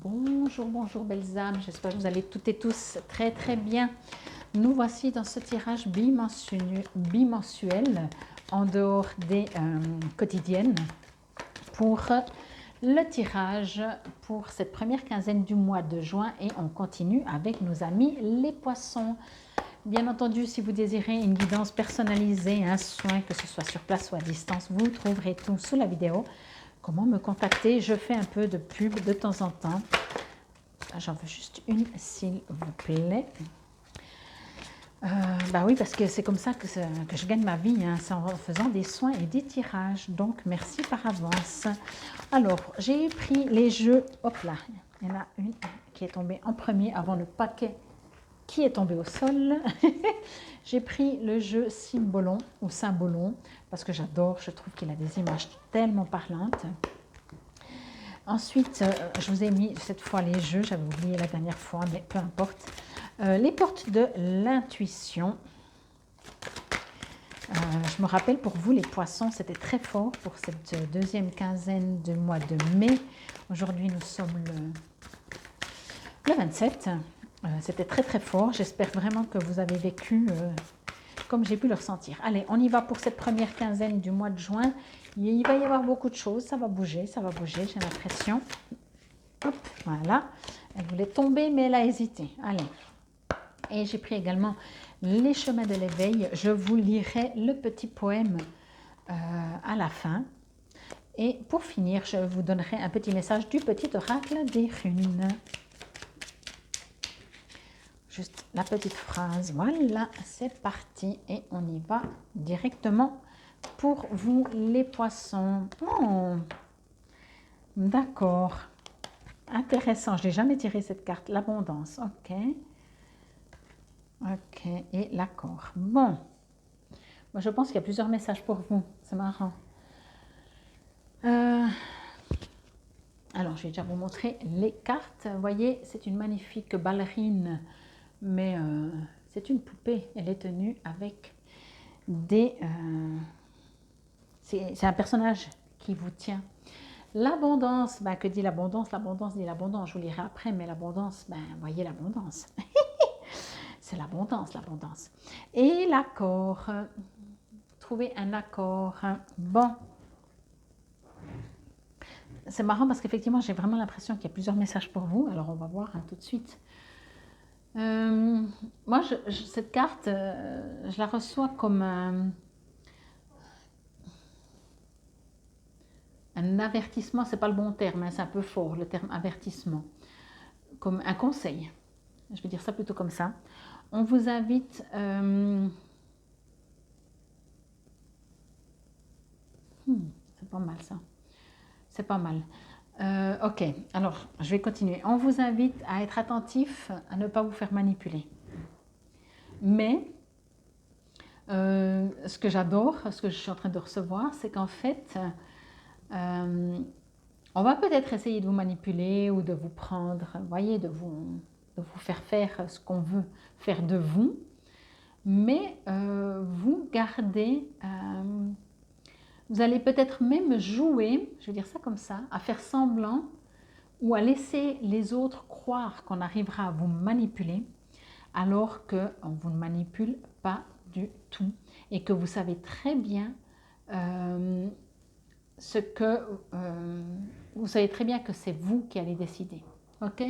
Bonjour, bonjour belles âmes, j'espère que vous allez toutes et tous très très bien. Nous voici dans ce tirage bimensuel en dehors des quotidiennes pour le tirage pour cette première quinzaine du mois de juin et on continue avec nos amis les poissons. Bien entendu, si vous désirez une guidance personnalisée, un soin, que ce soit sur place ou à distance, vous trouverez tout sous la vidéo. Comment me contacter? Je fais un peu de pub de temps en temps. J'en veux juste une, s'il vous plaît. Bah oui, parce que c'est comme ça que je gagne ma vie, hein, c'est en faisant des soins et des tirages. Donc, merci par avance. Alors, j'ai pris les jeux. Hop là, il y en a une qui est tombée en premier avant le paquet qui est tombé au sol. J'ai pris le jeu Symbolon ou Symbolon parce que j'adore, je trouve qu'il a des images tellement parlantes. Ensuite, je vous ai mis cette fois les jeux, j'avais oublié la dernière fois, mais peu importe. Les portes de l'intuition. Je me rappelle pour vous, les poissons, c'était très fort pour cette deuxième quinzaine du mois de mai. Aujourd'hui, nous sommes le 27. C'était très très fort. J'espère vraiment que vous avez vécu comme j'ai pu le ressentir. Allez, on y va pour cette première quinzaine du mois de juin. Il va y avoir beaucoup de choses. Ça va bouger, j'ai l'impression. Hop, voilà. Elle voulait tomber, mais elle a hésité. Allez. Et j'ai pris également les chemins de l'éveil. Je vous lirai le petit poème à la fin. Et pour finir, je vous donnerai un petit message du petit oracle des runes. Juste la petite phrase, voilà, c'est parti et on y va directement pour vous les poissons. Oh, d'accord, intéressant, je n'ai jamais tiré cette carte, l'abondance, ok, ok, et l'accord. Bon, moi je pense qu'il y a plusieurs messages pour vous, c'est marrant. Alors, je vais déjà vous montrer les cartes. Vous voyez, c'est une magnifique ballerine, mais c'est une poupée. Elle est tenue avec des... c'est un personnage qui vous tient. L'abondance, ben, que dit l'abondance? L'abondance dit l'abondance, je vous lirai après, mais l'abondance, ben, voyez l'abondance. C'est l'abondance, l'abondance. Et l'accord, trouver un accord. Bon. C'est marrant parce qu'effectivement, j'ai vraiment l'impression qu'il y a plusieurs messages pour vous. Alors, on va voir tout de suite. Moi, cette carte, je la reçois comme un avertissement. C'est pas le bon terme, hein, c'est un peu fort, le terme avertissement. Comme un conseil. Je vais dire ça plutôt comme ça. On vous invite... c'est pas mal ça. C'est pas mal. Ok, alors je vais continuer. On vous invite à être attentif, à ne pas vous faire manipuler. Mais ce que j'adore, ce que je suis en train de recevoir, c'est qu'en fait, on va peut-être essayer de vous manipuler ou de vous prendre, voyez, de vous faire ce qu'on veut faire de vous, mais vous gardez... vous allez peut-être même jouer, je vais dire ça comme ça, à faire semblant ou à laisser les autres croire qu'on arrivera à vous manipuler alors qu'on ne vous manipule pas du tout et que vous savez très bien vous savez très bien que c'est vous qui allez décider. Ok?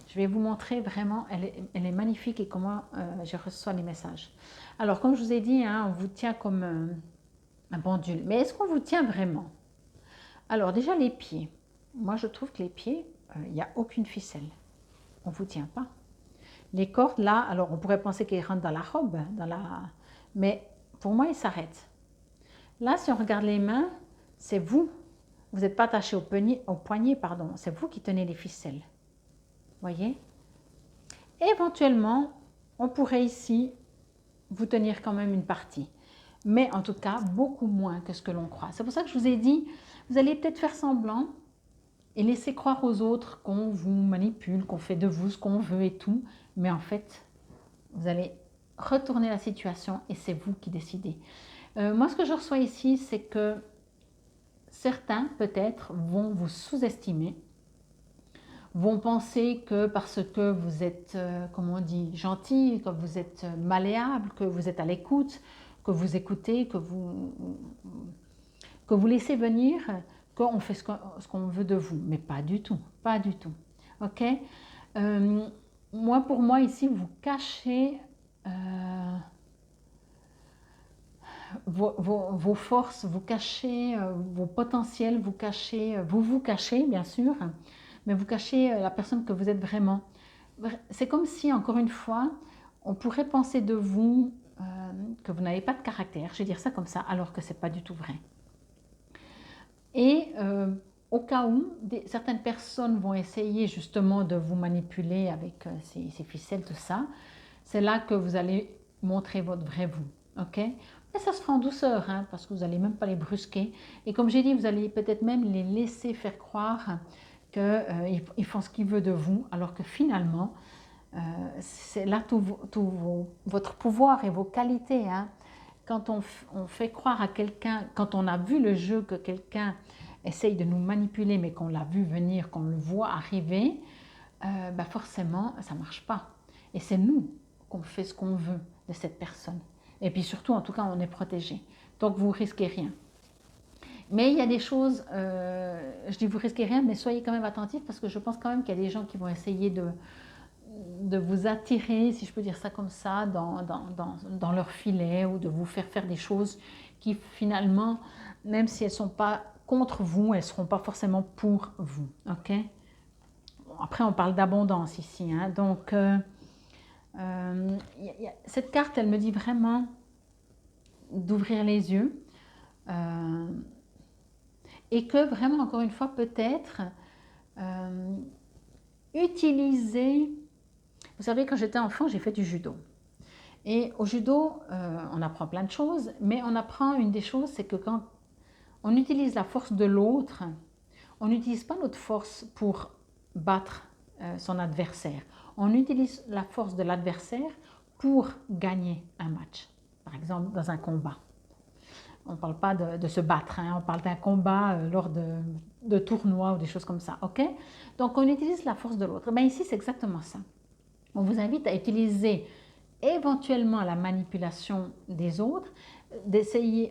Je vais vous montrer vraiment, elle est magnifique et comment je reçois les messages. Alors, comme je vous ai dit, hein, on vous tient comme un pendule. Mais est-ce qu'on vous tient vraiment? Alors déjà les pieds. Moi je trouve que les pieds, il n'y a aucune ficelle. On ne vous tient pas. Les cordes là, alors on pourrait penser qu'elles rentrent dans la robe, mais pour moi ils s'arrêtent. Là si on regarde les mains, c'est vous. Vous n'êtes pas attaché au poignet, pardon. C'est vous qui tenez les ficelles. Voyez? Éventuellement, on pourrait ici vous tenir quand même une partie. Mais en tout cas, beaucoup moins que ce que l'on croit. C'est pour ça que je vous ai dit, vous allez peut-être faire semblant et laisser croire aux autres qu'on vous manipule, qu'on fait de vous ce qu'on veut et tout. Mais en fait, vous allez retourner la situation et c'est vous qui décidez. Moi, ce que je reçois ici, c'est que certains, peut-être, vont vous sous-estimer vont penser que parce que vous êtes, comment on dit, gentil, que vous êtes malléable, que vous êtes à l'écoute, que vous écoutez, que vous laissez venir, qu'on fait ce qu'on veut de vous. Mais pas du tout, pas du tout. Ok. Moi, pour moi, ici, vous cachez vos forces, vous cachez vos potentiels, vous cachez, vous cachez, bien sûr, mais vous cachez la personne que vous êtes vraiment. C'est comme si, encore une fois, on pourrait penser de vous que vous n'avez pas de caractère, je vais dire ça comme ça, alors que ce n'est pas du tout vrai. Et au cas où, certaines personnes vont essayer justement de vous manipuler avec ces ficelles, tout ça, c'est là que vous allez montrer votre vrai vous. Ok. Mais ça se fera en douceur, hein, parce que vous n'allez même pas les brusquer. Et comme j'ai dit, vous allez peut-être même les laisser faire croire qu'ils font ce qu'ils veulent de vous, alors que finalement, c'est là tout votre pouvoir et vos qualités. Hein. Quand on fait croire à quelqu'un, quand on a vu le jeu que quelqu'un essaye de nous manipuler, mais qu'on l'a vu venir, qu'on le voit arriver, bah forcément, ça ne marche pas. Et c'est nous qu'on fait ce qu'on veut de cette personne. Et puis surtout, en tout cas, on est protégé. Donc, vous ne risquez rien. Mais il y a des choses, je dis vous risquez rien, mais soyez quand même attentifs parce que je pense quand même qu'il y a des gens qui vont essayer de vous attirer, si je peux dire ça comme ça, dans leur filet ou de vous faire des choses qui finalement, même si elles ne sont pas contre vous, elles ne seront pas forcément pour vous. Ok. Après, on parle d'abondance ici. Hein, donc, cette carte, elle me dit vraiment d'ouvrir les yeux et que vraiment, encore une fois, peut-être utiliser... Vous savez, quand j'étais enfant, j'ai fait du judo. Et au judo, on apprend plein de choses, mais on apprend une des choses, c'est que quand on utilise la force de l'autre, on n'utilise pas notre force pour battre son adversaire. On utilise la force de l'adversaire pour gagner un match. Par exemple, dans un combat. On ne parle pas de se battre, hein, on parle d'un combat lors de tournois ou des choses comme ça. Ok. Donc, on utilise la force de l'autre. Ben, ici, c'est exactement ça. On vous invite à utiliser éventuellement la manipulation des autres,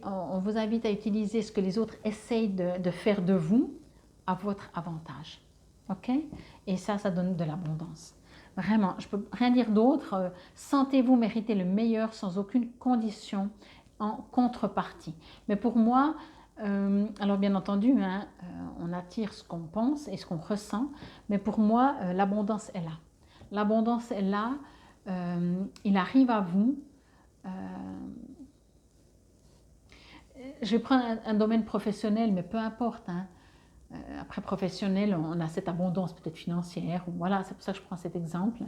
on vous invite à utiliser ce que les autres essayent de faire de vous à votre avantage. Ok. Et ça donne de l'abondance. Vraiment, je ne peux rien dire d'autre. Sentez-vous mériter le meilleur sans aucune condition en contrepartie. Mais pour moi, alors bien entendu, hein, on attire ce qu'on pense et ce qu'on ressent, mais pour moi, l'abondance est là. L'abondance est là, il arrive à vous. Je vais prendre un domaine professionnel, mais peu importe. Hein. Après professionnel, on a cette abondance peut-être financière, ou voilà, c'est pour ça que je prends cet exemple.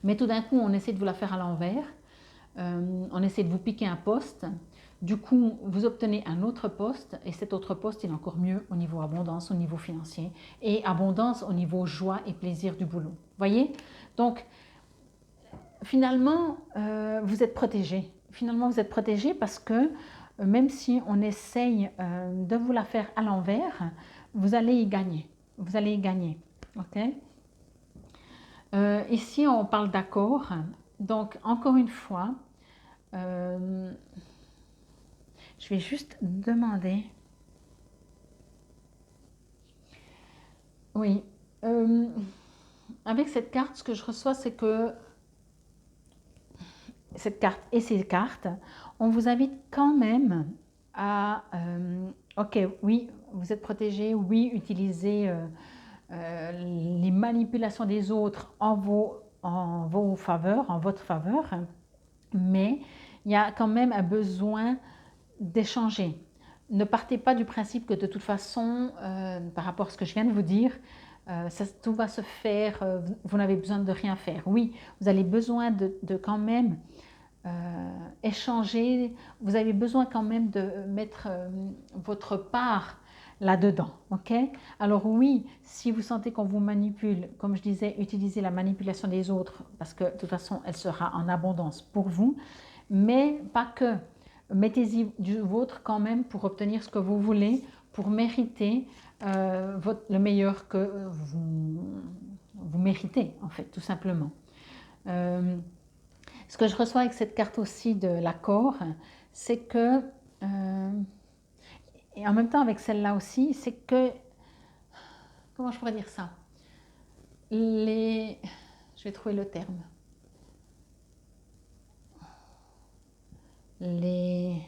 Mais tout d'un coup, on essaie de vous la faire à l'envers, on essaie de vous piquer un poste, du coup, vous obtenez un autre poste, et cet autre poste, il est encore mieux au niveau abondance, au niveau financier, et abondance au niveau joie et plaisir du boulot. Voyez? Donc, finalement, vous êtes protégé. Finalement, vous êtes protégé parce que même si on essaye de vous la faire à l'envers, vous allez y gagner. Vous allez y gagner. Okay. Ici, on parle d'accord. Donc, encore une fois, je vais juste demander. Oui. Avec cette carte, ce que je reçois, c'est que cette carte et ces cartes, on vous invite quand même à, ok, oui, vous êtes protégé, oui, utilisez les manipulations des autres en vos faveurs, en votre faveur, mais il y a quand même un besoin d'échanger. Ne partez pas du principe que de toute façon, par rapport à ce que je viens de vous dire, tout va se faire, vous n'avez besoin de rien faire. Oui, vous avez besoin de quand même échanger, vous avez besoin quand même de mettre votre part là-dedans. Ok. Alors oui, si vous sentez qu'on vous manipule, comme je disais, utilisez la manipulation des autres parce que de toute façon, elle sera en abondance pour vous, mais pas que. Mettez-y du vôtre quand même pour obtenir ce que vous voulez, pour mériter le meilleur que vous méritez, en fait, tout simplement. Ce que je reçois avec cette carte aussi de l'accord, c'est que, et en même temps avec celle-là aussi, c'est que, comment je pourrais dire ça? Je vais trouver le terme. Les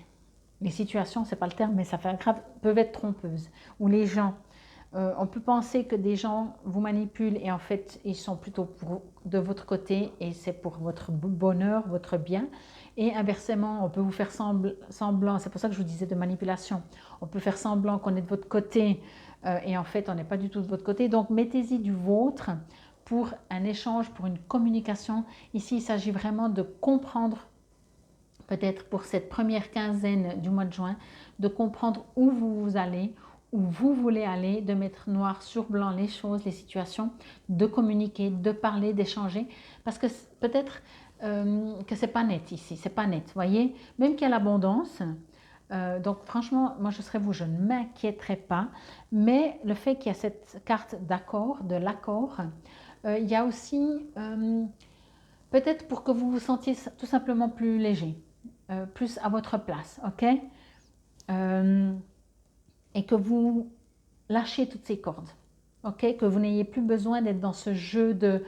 situations, c'est pas le terme, mais ça fait grave, peuvent être trompeuses. Ou les gens, on peut penser que des gens vous manipulent et en fait, ils sont plutôt de votre côté et c'est pour votre bonheur, votre bien. Et inversement, on peut vous faire semblant, c'est pour ça que je vous disais de manipulation, on peut faire semblant qu'on est de votre côté et en fait, on n'est pas du tout de votre côté. Donc, mettez-y du vôtre pour un échange, pour une communication. Ici, il s'agit vraiment de comprendre, peut-être pour cette première quinzaine du mois de juin, de comprendre où vous allez, où vous voulez aller, de mettre noir sur blanc les choses, les situations, de communiquer, de parler, d'échanger, parce que peut-être que c'est pas net ici, c'est pas net, voyez, même qu'il y a l'abondance. Donc franchement, moi je serais vous, je ne m'inquiéterais pas, mais le fait qu'il y a cette carte d'accord, de l'accord, il y a aussi peut-être pour que vous vous sentiez tout simplement plus léger, plus à votre place, ok? Et que vous lâchez toutes ces cordes, ok? Que vous n'ayez plus besoin d'être dans ce jeu de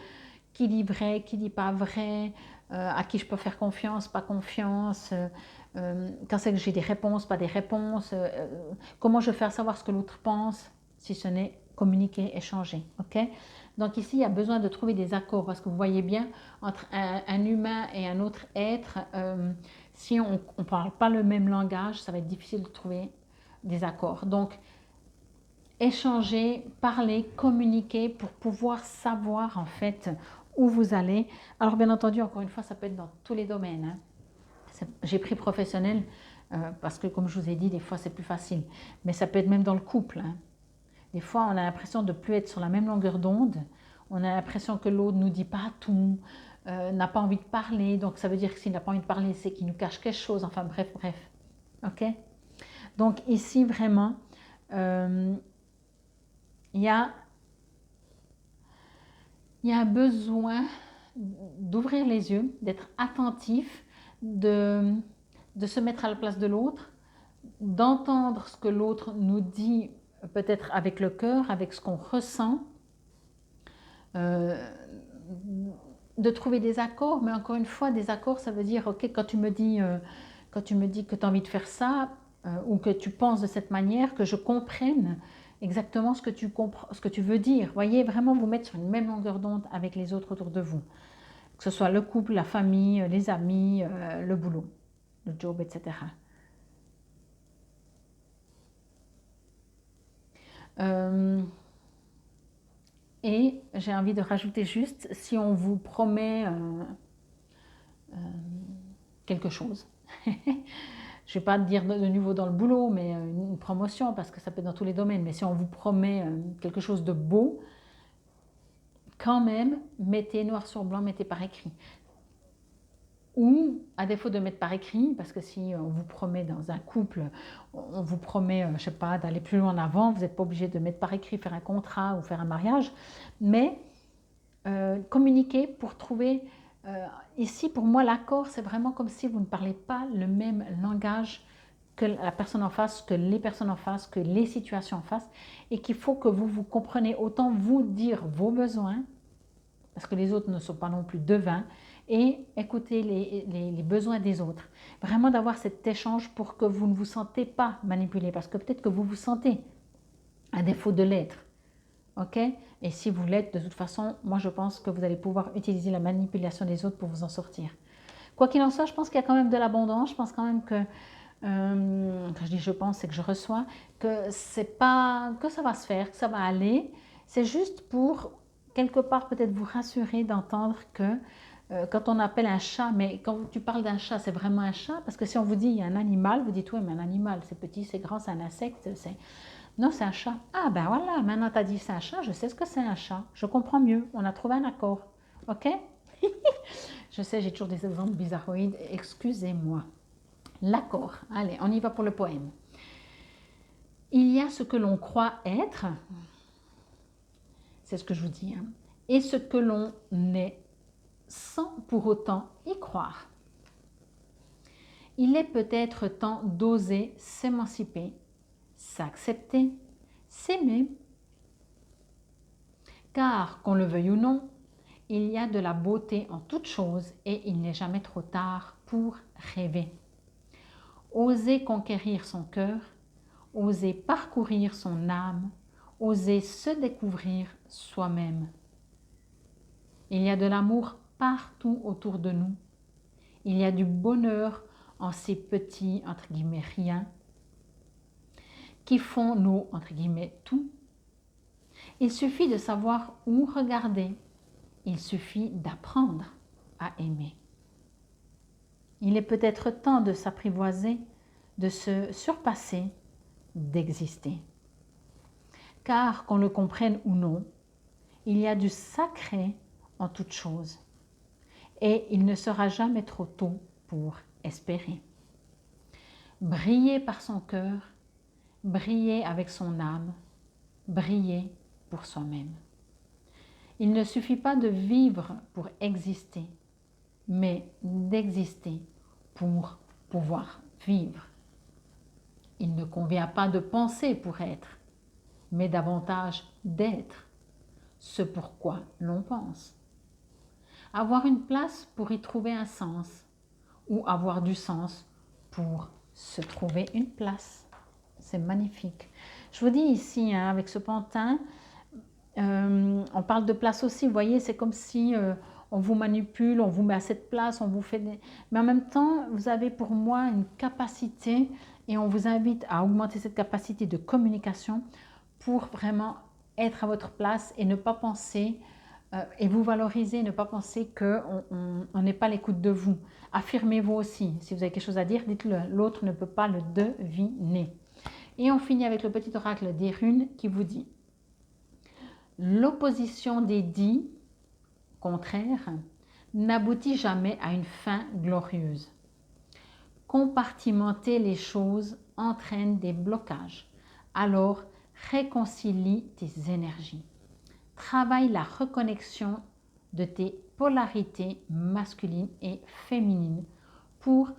qui dit vrai, qui dit pas vrai, à qui je peux faire confiance, pas confiance, quand c'est que j'ai des réponses, pas des réponses, comment je vais faire savoir ce que l'autre pense, si ce n'est communiquer, échanger, ok? Donc ici, il y a besoin de trouver des accords, parce que vous voyez bien, entre un humain et un autre être, si on ne parle pas le même langage, ça va être difficile de trouver des accords. Donc, échanger, parler, communiquer pour pouvoir savoir en fait où vous allez. Alors bien entendu, encore une fois, ça peut être dans tous les domaines. Hein. J'ai pris professionnel parce que comme je vous ai dit, des fois c'est plus facile. Mais ça peut être même dans le couple. Hein. Des fois, on a l'impression de ne plus être sur la même longueur d'onde. On a l'impression que l'autre ne nous dit pas tout, n'a pas envie de parler. Donc ça veut dire que s'il n'a pas envie de parler, c'est qu'il nous cache quelque chose. Enfin bref, bref. Ok. Donc ici, vraiment, il y a besoin d'ouvrir les yeux, d'être attentif, de se mettre à la place de l'autre, d'entendre ce que l'autre nous dit, peut-être avec le cœur, avec ce qu'on ressent, de trouver des accords, mais encore une fois, des accords, ça veut dire, ok, quand tu me dis que tu as envie de faire ça, ou que tu penses de cette manière, que je comprenne exactement ce que tu veux dire. Voyez, vraiment vous mettre sur une même longueur d'onde avec les autres autour de vous. Que ce soit le couple, la famille, les amis, le boulot, le job, etc. Et j'ai envie de rajouter juste, si on vous promet quelque chose, je ne vais pas dire de nouveau dans le boulot, mais une promotion, parce que ça peut être dans tous les domaines, mais si on vous promet quelque chose de beau, quand même, mettez noir sur blanc, mettez par écrit. Ou, à défaut de mettre par écrit, parce que si on vous promet dans un couple, on vous promet, je ne sais pas, d'aller plus loin en avant, vous n'êtes pas obligé de mettre par écrit, faire un contrat ou faire un mariage, mais communiquer pour trouver... ici, pour moi, l'accord, c'est vraiment comme si vous ne parlez pas le même langage que la personne en face, que les personnes en face, que les situations en face, et qu'il faut que vous compreniez autant vous dire vos besoins, parce que les autres ne sont pas non plus devins, et écouter les besoins des autres. Vraiment d'avoir cet échange pour que vous ne vous sentez pas manipulé, parce que peut-être que vous vous sentez à défaut de l'être. Ok? Et si vous l'êtes, de toute façon, moi je pense que vous allez pouvoir utiliser la manipulation des autres pour vous en sortir. Quoi qu'il en soit, je pense qu'il y a quand même de l'abondance. Je pense quand même que, quand je dis je pense, c'est que je reçois, que c'est pas, que ça va se faire, que ça va aller. C'est juste pour, quelque part, peut-être vous rassurer d'entendre que quand on appelle un chat, mais quand tu parles d'un chat, c'est vraiment un chat? Parce que si on vous dit il y a un animal, vous dites oui, mais un animal, c'est petit, c'est grand, c'est un insecte, c'est... Non, c'est un chat. Ah ben voilà, maintenant tu as dit c'est un chat, je sais ce que c'est un chat. Je comprends mieux, on a trouvé un accord. Ok? Je sais, j'ai toujours des exemples bizarroïdes, excusez-moi. L'accord, allez, on y va pour le poème. Il y a ce que l'on croit être, c'est ce que je vous dis, hein, et ce que l'on est sans pour autant y croire. Il est peut-être temps d'oser s'émanciper, s'accepter, s'aimer. Car, qu'on le veuille ou non, il y a de la beauté en toute chose et il n'est jamais trop tard pour rêver. Oser conquérir son cœur, oser parcourir son âme, oser se découvrir soi-même. Il y a de l'amour partout autour de nous. Il y a du bonheur en ces petits, entre guillemets, riens, qui font nos, entre guillemets, tout. Il suffit de savoir où regarder. Il suffit d'apprendre à aimer. Il est peut-être temps de s'apprivoiser, de se surpasser, d'exister. Car, qu'on le comprenne ou non, il y a du sacré en toute chose. Et il ne sera jamais trop tôt pour espérer. Briller par son cœur, briller avec son âme, briller pour soi-même. Il ne suffit pas de vivre pour exister, mais d'exister pour pouvoir vivre. Il ne convient pas de penser pour être, mais davantage d'être, ce pourquoi l'on pense. Avoir une place pour y trouver un sens, ou avoir du sens pour se trouver une place. C'est magnifique. Je vous dis ici, hein, avec ce pantin, on parle de place aussi, vous voyez, c'est comme si on vous manipule, on vous met à cette place, on vous fait des... Mais en même temps, vous avez pour moi une capacité et on vous invite à augmenter cette capacité de communication pour vraiment être à votre place et ne pas penser et vous valoriser, ne pas penser qu'on n'est pas à l'écoute de vous. Affirmez-vous aussi. Si vous avez quelque chose à dire, dites-le. L'autre ne peut pas le deviner. Et on finit avec le petit oracle des runes qui vous dit: l'opposition des dits contraires n'aboutit jamais à une fin glorieuse. Compartimenter les choses entraîne des blocages. Alors, réconcilie tes énergies. Travaille la reconnexion de tes polarités masculines et féminines pour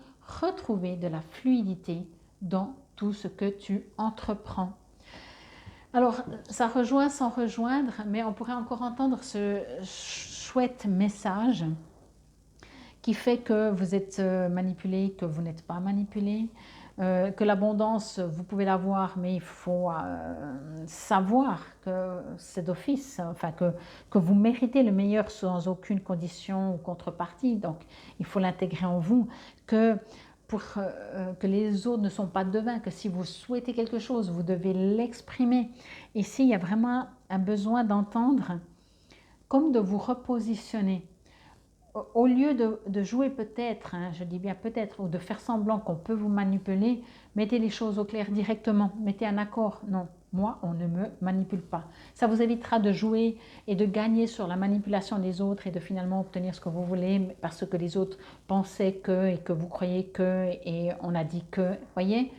retrouver de la fluidité dans tout ce que tu entreprends. Alors, ça rejoint sans rejoindre, mais on pourrait encore entendre ce chouette message qui fait que vous êtes manipulé, que vous n'êtes pas manipulé, que l'abondance, vous pouvez l'avoir, mais il faut savoir que c'est d'office, enfin que vous méritez le meilleur sans aucune condition ou contrepartie. Donc, il faut l'intégrer en vous, que les autres ne sont pas devins, que si vous souhaitez quelque chose, vous devez l'exprimer. Ici, il y a vraiment un besoin d'entendre, comme de vous repositionner. Au lieu de jouer peut-être, hein, je dis bien peut-être, ou de faire semblant qu'on peut vous manipuler, mettez les choses au clair directement, mettez un accord. Non, moi, on ne me manipule pas. Ça vous évitera de jouer et de gagner sur la manipulation des autres et de finalement obtenir ce que vous voulez parce que les autres pensaient que et que vous croyez que et on a dit que, voyez.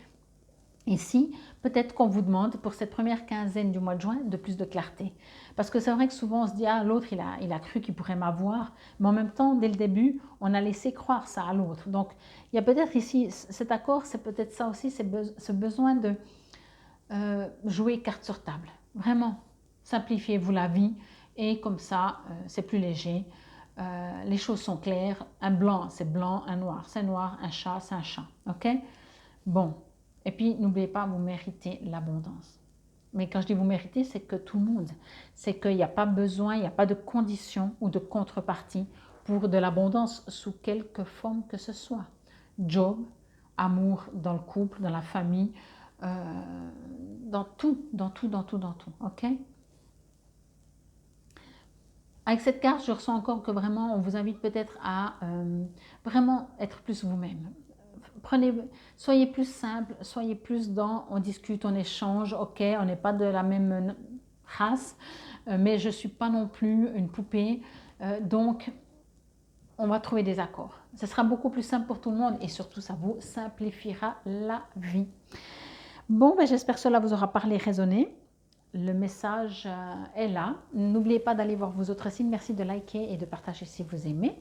Ici, peut-être qu'on vous demande pour cette première quinzaine du mois de juin de plus de clarté. Parce que c'est vrai que souvent on se dit, ah l'autre il a cru qu'il pourrait m'avoir, mais en même temps, dès le début, on a laissé croire ça à l'autre. Donc, il y a peut-être ici, cet accord, c'est peut-être ça aussi, c'est ce besoin de jouer carte sur table. Vraiment, simplifiez-vous la vie et comme ça, c'est plus léger. Les choses sont claires, un blanc, c'est blanc, un noir, c'est noir, un chat, c'est un chat. Ok? Bon. Et puis, n'oubliez pas, vous méritez l'abondance. Mais quand je dis vous méritez, c'est que tout le monde. C'est qu'il n'y a pas besoin, il n'y a pas de condition ou de contrepartie pour de l'abondance sous quelque forme que ce soit. Job, amour dans le couple, dans la famille, dans tout. Ok? Avec cette carte, je ressens encore que vraiment, on vous invite peut-être à vraiment être plus vous-même. Soyez plus simple, soyez plus dans, on discute, on échange, ok, on n'est pas de la même race, mais je ne suis pas non plus une poupée, donc on va trouver des accords. Ce sera beaucoup plus simple pour tout le monde et surtout ça vous simplifiera la vie. Bon, ben, j'espère que cela vous aura parlé, résonné. Le message est là. N'oubliez pas d'aller voir vos autres signes. Merci de liker et de partager si vous aimez.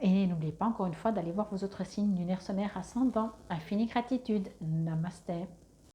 Et n'oubliez pas encore une fois d'aller voir vos autres signes lunaire, solaire, ascendant. Infinie gratitude. Namasté.